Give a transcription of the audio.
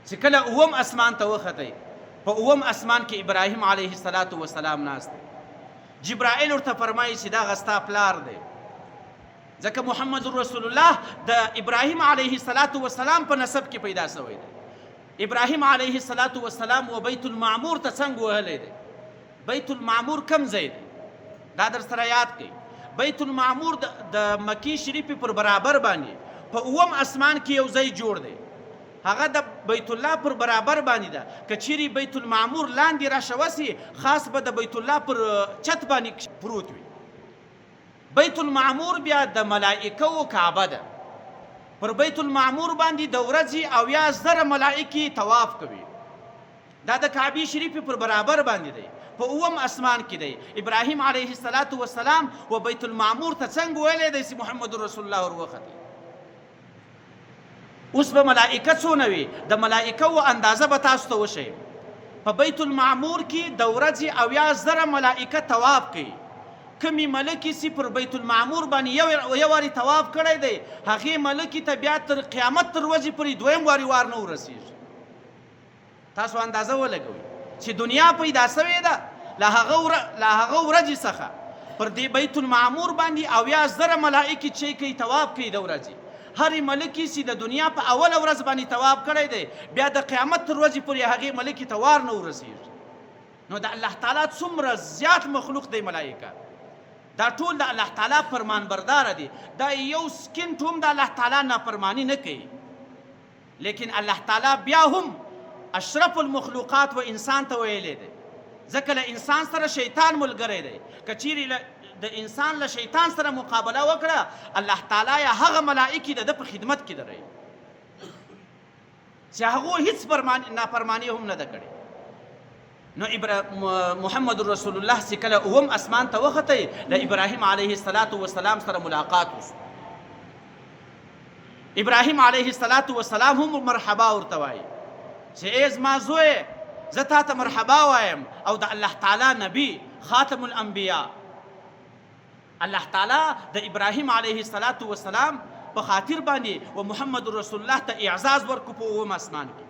چې کله اوم اسمان ته وختی، په اوم اسمان کې ابراهیم علیه السلام ناست دی. جبرائیل ورته فرمایي چې دا ستا پلار دی، ځکه محمد رسول الله د ابراهیم علیه السلام په نسب کې پیدا شوی دی. ابراهیم علیه السلام و بیت المعمور ته څنګه وهلی دی؟ بیت المعمور کم ځای دی؟ دا در سره یاد کړئ. بیت المعمور د مکی شریفې پر برابر باندې په اوم اسمان کې یو ځای جوړ دی، هغه د بیت الله پر برابر باندې ده. که چیرې بیت المعمور لاندې راشوسي، خاص به د بیت الله پر چت باندې پروت وي. بیت المعمور بیا د ملائکو کعبه ده. پر بیت المعمور باندې د ورځې 80,000 ملائکې طواف کوي. دا د کعبې شریفې پر برابر باندې دی، په اوم اسمان کې دی. ابراهیم علیه السلام و بیت المعمور ته څنګه ویلی دی چې محمد رسول الله وروختی؟ اوس به ملائکه څونه وي؟ د ملائکو اندازه به تاسو ته وښیم. په بیت المعمور کې د ورځې 80,000 ملائکه طواف کوي. کمی ملکی چې پر بیت المعمور باندې یو وارې طواف کړی دی، هغې ملکې ته بیا تر قیامت تر ورځې پورې دویم وارې وار نه ورسېږي. تاسو اندازه ولګوئ چې دنیا پیدا شوې ده له هغه ورځې څخه پر دې بیت المعمور باندې 80,000 ملائکې چې کوي طواف کوي د ورځې. هرې ملکې چې د دنیا په اوله ورځ باندې طواف کړی دی، بیا د قیامت تر ورځې پورې هغې ملکې ته وار نه ورسېږي. نو د الله تعالی څومره زیات مخلوق دی ملائکه، دا ټول د الله تعالی فرمانبرداره دي. دا یو سکینټ هم د الله تعالی نافرمانی نه کوي. لیکن الله تعالی بیا هم اشرف المخلوقات و انسان ته ویلی دی، ځکه له انسان سره شیطان ملګری دی. که چیرې د انسان له شیطان سره مقابله وکړه، الله تعالی یا هغه ملائکې د ده په خدمت کې دروي چې هغو هیڅ نافرمانی هم نه ده کړې. نو محمد رسول الله چې کله اوم اسمان ته وختی، له ابراهیم علیه السلام سره ملاقات وشو. ابراهیم علیه السلام هم مرحبا ورته وایي چې ای زما زویه، زه تا ته مرحبا وایم او د الله تعالی نبی خاتم الانبیا. الله تعالی د ابراهیم علیه السلام په خاطر باندې و محمد رسول الله ته اعزاز ورکړو په اوم اسمان کې.